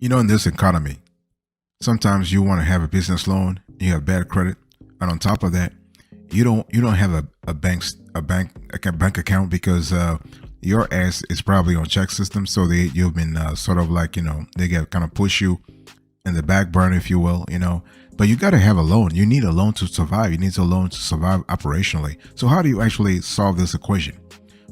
In this economy, sometimes you want to have a business loan, you have bad credit, and on top of that, you don't have a bank account because your ass is probably on check system, so you've been sort of like they get kind of push you in the back burner, if you will, But you got to have a loan. You need a loan to survive. You need a loan to survive operationally. So how do you actually solve this equation?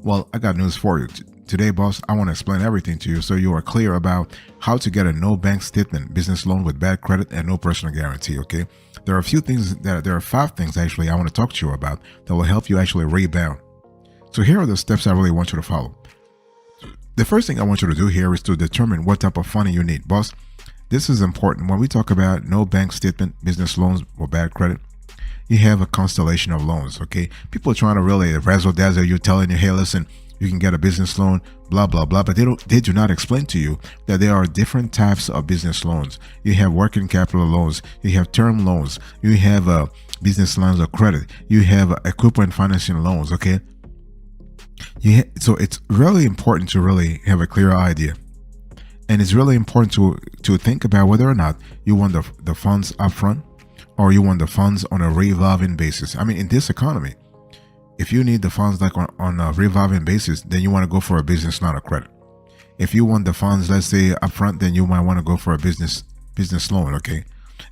Well, I got news for you. Today, boss, I want to explain everything to you so you are clear about how to get a no bank statement business loan with bad credit and no personal guarantee, okay? There are 5 things actually I want to talk to you about that will help you actually rebound. So here are the steps I really want you to follow. The first thing I want you to do here is to determine what type of funding you need, boss. This is important. When we talk about no bank statement business loans or bad credit, you have a constellation of loans, okay? People are trying to really razzle dazzle you, telling you, hey, listen, you can get a business loan, blah, blah, blah. But they do not explain to you that there are different types of business loans. You have working capital loans, you have term loans, you have business lines of credit, you have equipment financing loans, okay? So it's really important to really have a clear idea. And it's really important to think about whether or not you want the funds upfront or you want the funds on a revolving basis. I mean, in this economy, if you need the funds like on a revolving basis, then you want to go for a business line of credit. If you want the funds, let's say upfront, then you might want to go for a business loan, okay?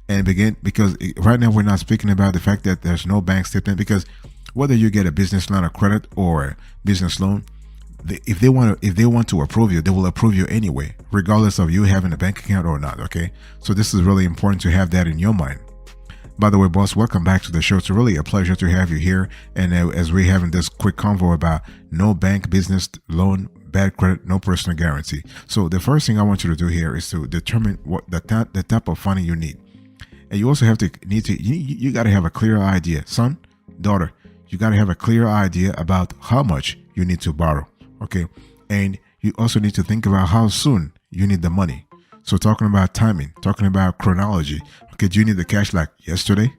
And begin because right now we're not speaking about the fact that there's no bank statement, because whether you get a business line of credit or a business loan, if they want to approve you, they will approve you anyway, regardless of you having a bank account or not, okay? So this is really important to have that in your mind. By the way, boss, welcome back to the show. It's really a pleasure to have you here. And as we're having this quick convo about no bank business loan, bad credit, no personal guarantee. So the first thing I want you to do here is to determine what the type of funding you need. And you also you got to have a clear idea. Son, daughter, you got to have a clear idea about how much you need to borrow, okay? And you also need to think about how soon you need the money. So talking about timing, talking about chronology. Okay, do you need the cash like yesterday?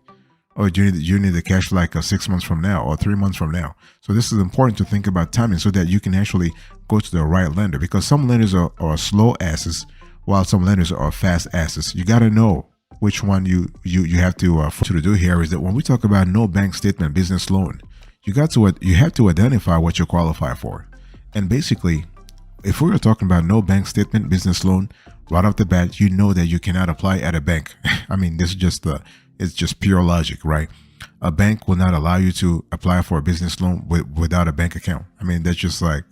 Or do you need the cash like 6 months from now or 3 months from now? So this is important to think about timing so that you can actually go to the right lender, because some lenders are slow asses while some lenders are fast asses. You got to know which one you have to do here is that when we talk about no bank statement business loan, you have to identify what you qualify for. And basically, if we are talking about no bank statement business loan, right off the bat, you know that you cannot apply at a bank. I mean, this is it's just pure logic, right? A bank will not allow you to apply for a business loan without a bank account. I mean, that's just like,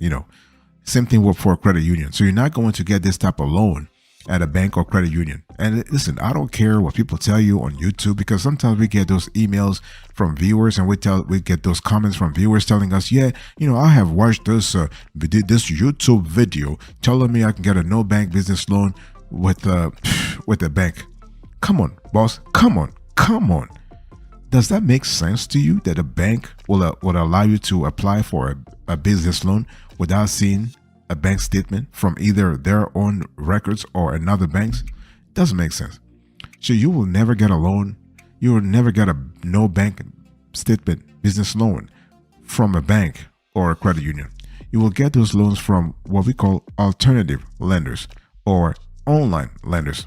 same thing for a credit union. So you're not going to get this type of loan at a bank or credit union. And listen, I don't care what people tell you on YouTube, because sometimes we get those emails from viewers and we get those comments from viewers telling us, yeah, I have watched this YouTube video telling me I can get a no bank business loan with a bank. Come on, boss. Come on. Does that make sense to you that a bank will allow you to apply for a business loan without seeing a bank statement from either their own records or another bank's? Doesn't make sense. So you will never get a loan. You will never get a no bank statement business loan from a bank or a credit union. You will get those loans from what we call alternative lenders or online lenders.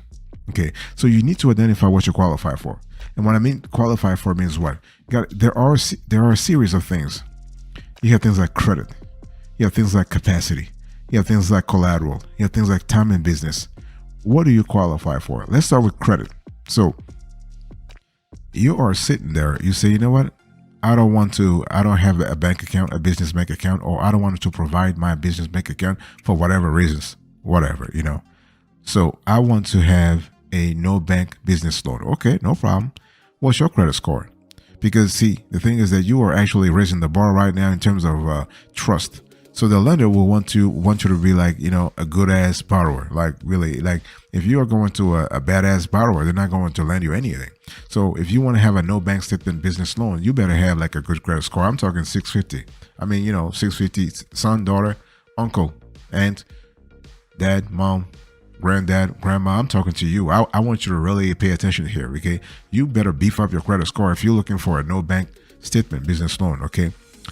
Okay, so you need to identify what you qualify for. And what I mean qualify for means what? There are a series of things. You have things like credit. You have things like capacity. You have things like collateral. You have things like time in business. What do you qualify for? Let's start with credit. So you are sitting there. You say, you know what? I don't have a bank account, a business bank account, or I don't want to provide my business bank account for whatever reasons, whatever. So I want to have a no bank business loan. Okay, no problem. What's your credit score? Because see, the thing is that you are actually raising the bar right now in terms of trust. So the lender will want you to be like, a good ass borrower. Like really, like if you are going to a badass borrower, they're not going to lend you anything. So if you want to have a no bank statement business loan, you better have like a good credit score. I'm talking 650. I mean, 650, son, daughter, uncle, aunt, dad, mom, granddad, grandma. I'm talking to you. I want you to really pay attention here, okay? You better beef up your credit score if you're looking for a no bank statement business loan, okay?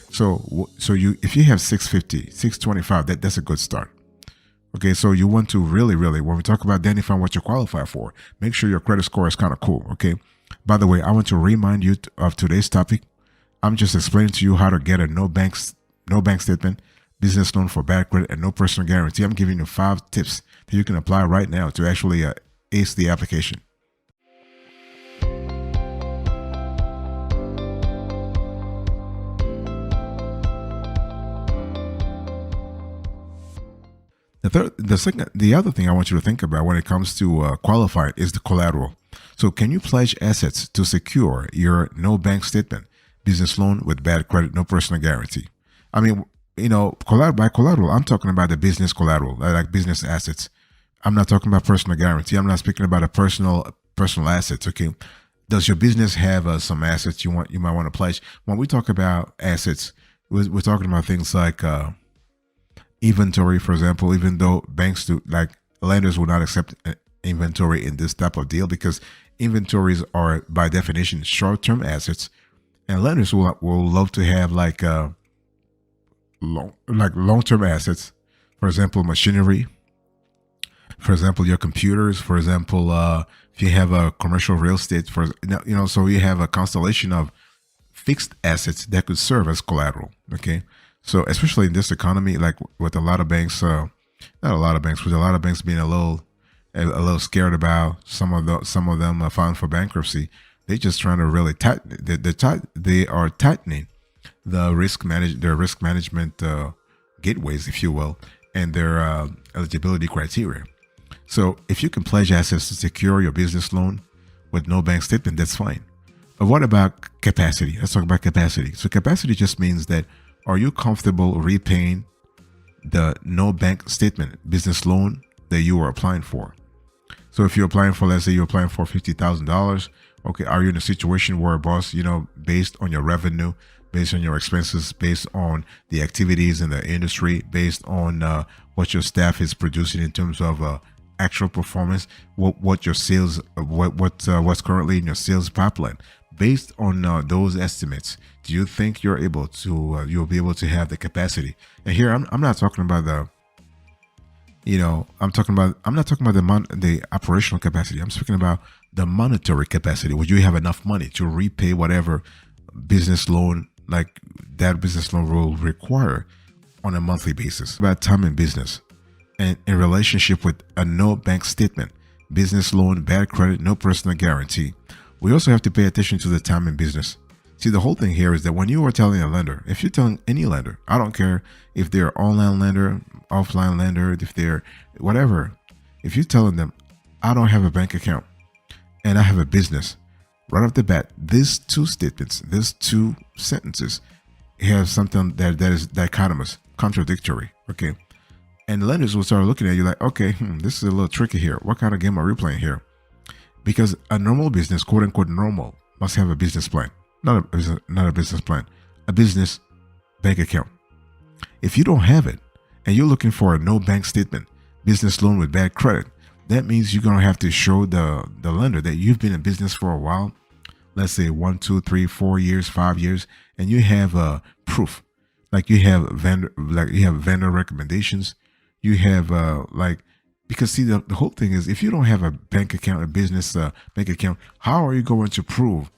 So if you have 650, 625, that's a good start. Okay, so you want to really, really, when we talk about identifying what you qualify for, make sure your credit score is kind of cool. Okay. By the way, I want to remind you of today's topic. I'm just explaining to you how to get a no bank statement, business loan for bad credit, and no personal guarantee. I'm giving you 5 tips that you can apply right now to actually ace the application. The other thing I want you to think about when it comes to qualifying is the collateral. So, can you pledge assets to secure your no bank statement, business loan with bad credit, no personal guarantee? I mean, collateral by collateral, I'm talking about the business collateral, like business assets. I'm not talking about personal guarantee. I'm not speaking about a personal assets. Okay, does your business have some assets you might want to pledge? When we talk about assets, we're talking about things like inventory, for example. Even though banks do, like lenders will not accept inventory in this type of deal because inventories are by definition short-term assets, and lenders will love to have like long-term assets. For example, machinery. For example, your computers. For example, if you have a commercial real estate, so you have a constellation of fixed assets that could serve as collateral. Okay, so especially in this economy, like with a lot of banks, not a lot of banks, with a lot of banks being a little scared about some of them filing for bankruptcy, they just trying to really tighten. They are tightening their risk management gateways, if you will, and their eligibility criteria. So if you can pledge assets to secure your business loan with no bank statement, that's fine. But what about capacity? Let's talk about capacity. So capacity just means that are you comfortable repaying the no bank statement business loan that you are applying for? So if you're applying for, let's say you're applying for $50,000, okay, are you in a situation where, boss, based on your revenue, based on your expenses, based on the activities in the industry, based on what your staff is producing in terms of actual performance, what your sales, what's currently in your sales pipeline, based on those estimates, do you think you'll be able to have the capacity? And here I'm not talking about I'm not talking about the operational capacity. I'm speaking about the monetary capacity. Would you have enough money to repay whatever business loan like that business loan will require on a monthly basis? About time in business and in relationship with a no bank statement, business loan, bad credit, no personal guarantee. We also have to pay attention to the time in business. See, the whole thing here is that when you are telling a lender, if you're telling any lender, I don't care if they're online lender, offline lender, if they're whatever, if you're telling them, I don't have a bank account and I have a business, right off the bat, these two statements, these two sentences have something that is dichotomous, contradictory, okay? And lenders will start looking at you like, okay, this is a little tricky here. What kind of game are we playing here? Because a normal business, quote unquote normal, must have a business plan. Not a business plan, a business bank account. If you don't have it and you're looking for a no bank statement, business loan with bad credit, that means you're going to have to show the lender that you've been in business for a while, let's say 1, 2, 3, 4 years, 5 years, and you have proof. Like you have vendor recommendations. You have because see, the whole thing is if you don't have a bank account, a business bank account, how are you going to prove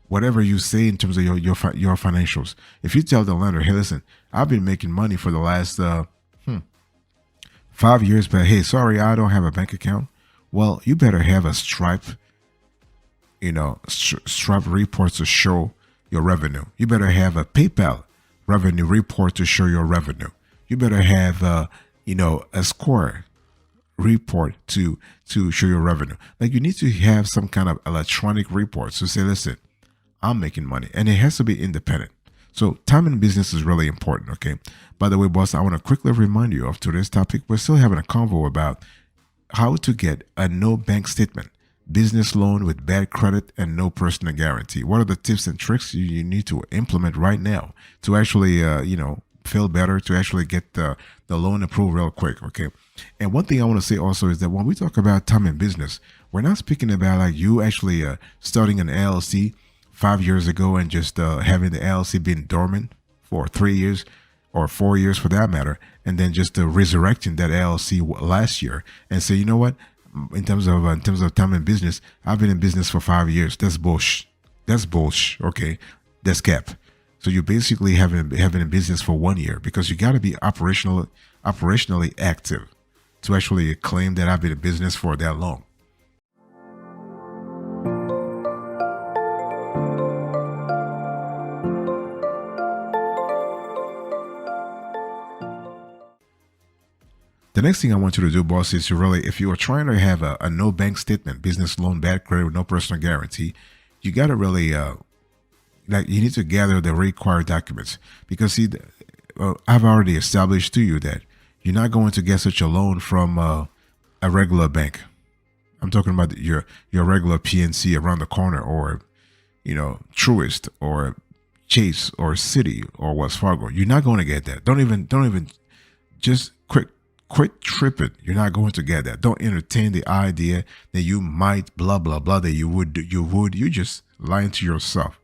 whatever you say in terms of your financials? If you tell the lender, hey, listen, I've been making money for the last 5 years, but hey, sorry, I don't have a bank account. Well, you better have a Stripe, Stripe report to show your revenue. You better have a PayPal revenue report to show your revenue. You better have a Square report to show your revenue. Like you need to have some kind of electronic report to say, listen, I'm making money, and it has to be independent. So time in business is really important. Okay. By the way, boss, I want to quickly remind you of today's topic. We're still having a convo about how to get a no bank statement, business loan with bad credit and no personal guarantee. What are the tips and tricks you need to implement right now to actually, feel better, to actually get the loan approved real quick? Okay. And one thing I want to say also is that when we talk about time in business, we're not speaking about like you actually starting an LLC 5 years ago and just having the LLC been dormant for 3 years. or 4 years for that matter, and then just resurrecting that LLC last year and say, you know what, in terms of time in business, I've been in business for 5 years. That's bullshit. That's bullshit. Okay, that's cap. So you basically having a business for 1 year because you got to be operationally active to actually claim that I've been in business for that long. The next thing I want you to do, boss, is to really, if you are trying to have a no bank statement, business loan, bad credit with no personal guarantee, you got to really, like, you need to gather the required documents because see, I've already established to you that you're not going to get such a loan from a regular bank. I'm talking about your regular PNC around the corner, or Truist or Chase or Citi or Wells Fargo. You're not going to get that. Don't even just quit tripping. You're not going to get that. Don't entertain the idea that you might blah blah blah that you would. You just lying to yourself.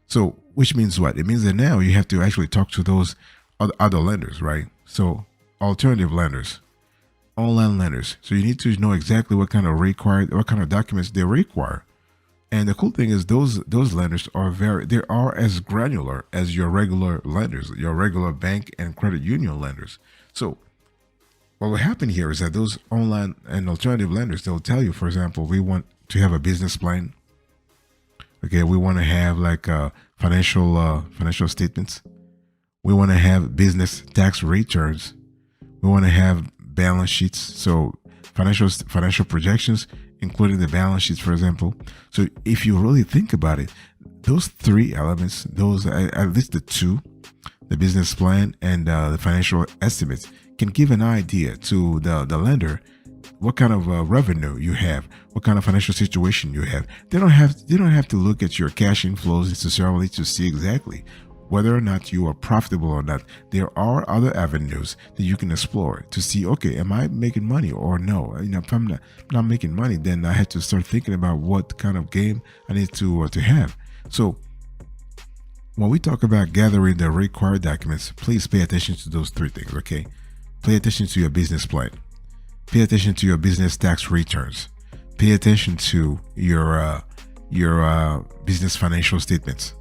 So, which means what? It means that now you have to actually talk to those other lenders, right? So, alternative lenders, online lenders. So you need to know exactly what kind of documents they require. And the cool thing is those lenders they are as granular as your regular lenders, your regular bank and credit union lenders. So what will happen here is that those online and alternative lenders, they'll tell you, for example, we want to have a business plan. Okay, we want to have like financial statements. We want to have business tax returns. We want to have balance sheets. So financial projections, including the balance sheets, for example. So if you really think about it, those three elements, those at least the two, the business plan and the financial estimates, can give an idea to the lender what kind of revenue you have, what kind of financial situation you have. They don't have to look at your cash inflows necessarily to see exactly whether or not you are profitable or not. There are other avenues that you can explore to see, okay, am I making money or no? If I'm not making money, then I had to start thinking about what kind of game I need to have. So when we talk about gathering the required documents, please pay attention to those three things, okay? Pay attention to your business plan. Pay attention to your business tax returns. Pay attention to your business financial statements.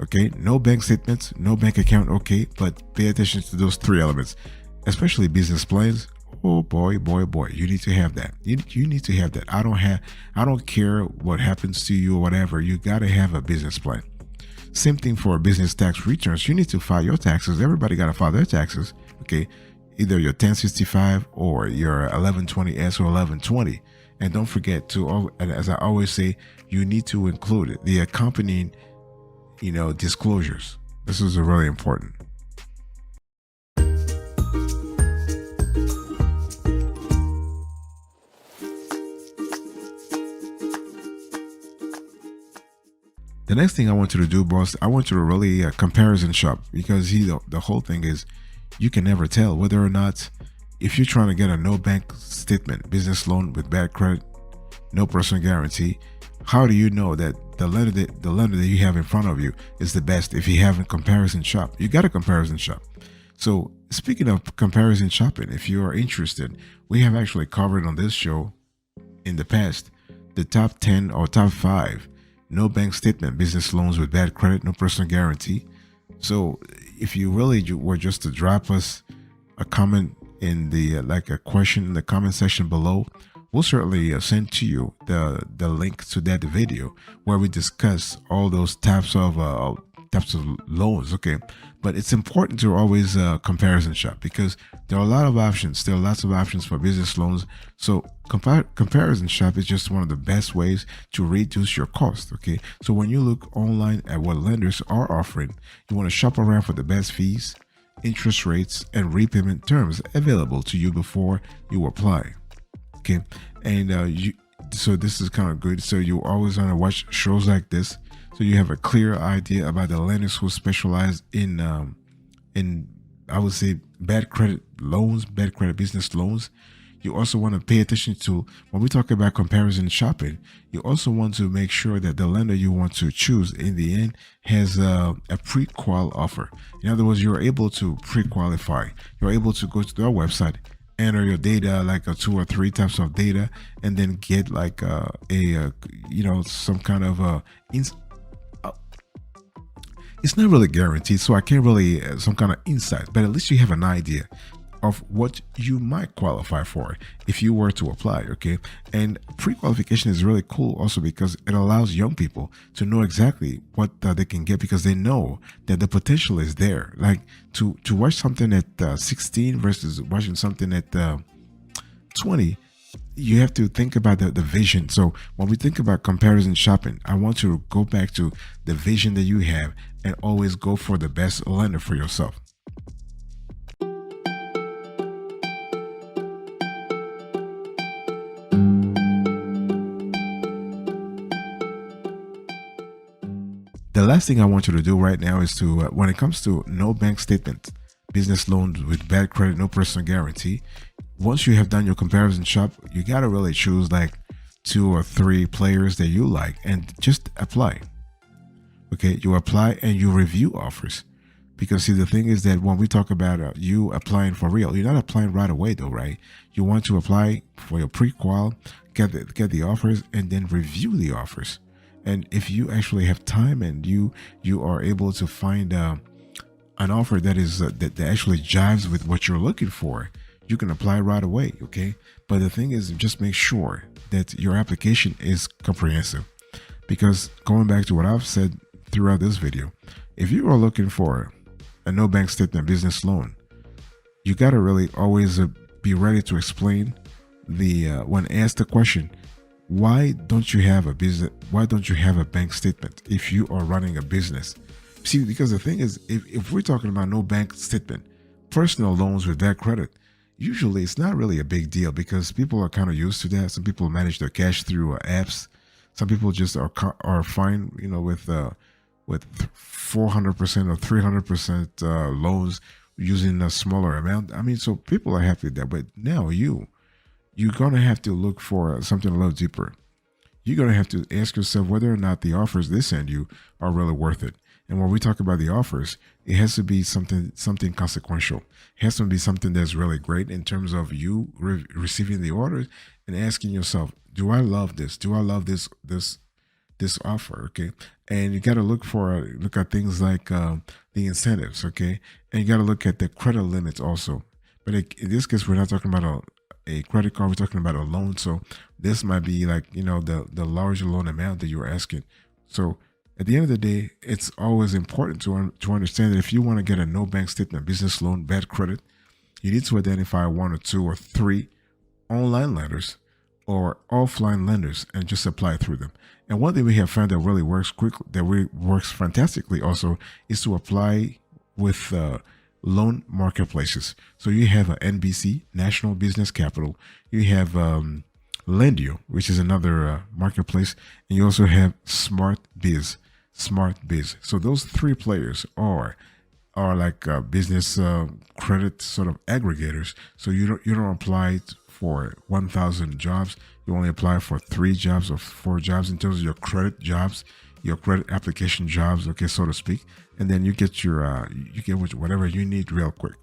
Okay, no bank statements, no bank account, okay, but pay attention to those three elements, especially business plans. Oh boy, you need to have that. You need to have that. I don't care what happens to you or whatever. You gotta have a business plan. Same thing for business tax returns. You need to file your taxes. Everybody gotta file their taxes. Okay, either your 1065 or your 1120S or 1120. And don't forget to, as I always say, you need to include the accompanying disclosures. This is really important. The next thing I want you to do, boss, I want you to really comparison shop, because the whole thing is you can never tell whether or not, if you're trying to get a no bank statement, business loan with bad credit, no personal guarantee, how do you know that the lender that you have in front of you is the best if you haven't comparison shop? You got a comparison shop. So speaking of comparison shopping, if you are interested, we have actually covered on this show in the past the top 10 or top 5 no bank statement business loans with bad credit, no personal guarantee. So if you really were just to drop us a comment in the a question in the comment section below, we'll certainly send to you the link to that video where we discuss all those types of loans. Okay, but it's important to always comparison shop, because there are a lot of options. There are lots of options for business loans. So comparison shop is just one of the best ways to reduce your cost. Okay, so when you look online at what lenders are offering, you want to shop around for the best fees, interest rates, and repayment terms available to you before you apply. Okay, and so this is kind of good. So you always want to watch shows like this, so you have a clear idea about the lenders who specialize in I would say bad credit loans, bad credit business loans. You also want to pay attention to, when we talk about comparison shopping, you also want to make sure that the lender you want to choose in the end has a pre-qual offer. In other words, you're able to pre-qualify. You're able to go to their website, enter your data, like a 2 or 3 types of data, and then get like some kind of it's not really guaranteed, so I can't really some kind of insight, but at least you have an idea of what you might qualify for if you were to apply. Okay, and pre-qualification is really cool also because it allows young people to know exactly what they can get, because they know that the potential is there. Like to watch something at 16 versus watching something at 20, you have to think about the vision. So when we think about comparison shopping, I want you to go back to the vision that you have and always go for the best lender for yourself. The last thing I want you to do right now is to, when it comes to no bank statement, business loans with bad credit, no personal guarantee, once you have done your comparison shop, you got to really choose like 2 or 3 players that you like and just apply. Okay, you apply and you review offers. Because see, the thing is that when we talk about you applying for real, you're not applying right away though, right? You want to apply for your pre-qual, get the offers, and then review the offers. And if you actually have time and you are able to find an offer that is that actually jives with what you're looking for, you can apply right away. Okay, but the thing is, just make sure that your application is comprehensive. Because going back to what I've said throughout this video, if you are looking for a no bank statement business loan, you got to really always be ready to explain the when asked the question, why don't you have a business, why don't you have a bank statement if you are running a business? See, because the thing is, if we're talking about no bank statement, personal loans with bad credit, usually it's not really a big deal because people are kind of used to that. Some people manage their cash through apps. Some people just are fine, with 400% or 300% loans using a smaller amount. I mean, so people are happy with that. But now you're going to have to look for something a little deeper. You're going to have to ask yourself whether or not the offers they send you are really worth it. And when we talk about the offers, it has to be something consequential. It has to be something that's really great in terms of you receiving the orders and asking yourself, do I love this? Do I love this offer? Okay. And you got to look at things like the incentives. Okay. And you got to look at the credit limits also. But in this case, we're not talking about a credit card, we're talking about a loan. So this might be like, the larger loan amount that you're asking. So at the end of the day, it's always important to understand that if you want to get a no bank statement business loan, bad credit, you need to identify 1 or 2 or 3 online lenders or offline lenders and just apply through them. And one thing we have found that really works works fantastically also is to apply with loan marketplaces. So you have a NBC, National Business Capital. You have Lendio, which is another marketplace, and you also have Smart Biz. So those 3 players are like business credit sort of aggregators. So you don't apply for 1,000 jobs. You only apply for 3 jobs or 4 jobs in terms of your credit jobs, your credit application jobs, okay, so to speak. And then you get your whatever you need real quick.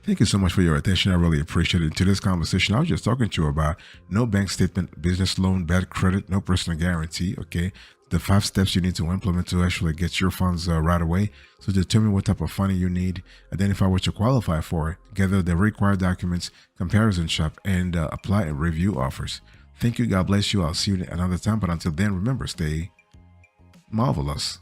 Thank you so much for your attention. I really appreciate it. In today's conversation, I was just talking to you about no bank statement, business loan, bad credit, no personal guarantee. Okay, the 5 steps you need to implement to actually get your funds right away. So determine what type of funding you need, identify what you qualify for, gather the required documents, comparison shop, and apply and review offers. Thank you. God bless you. I'll see you another time. But until then, remember, stay marvelous.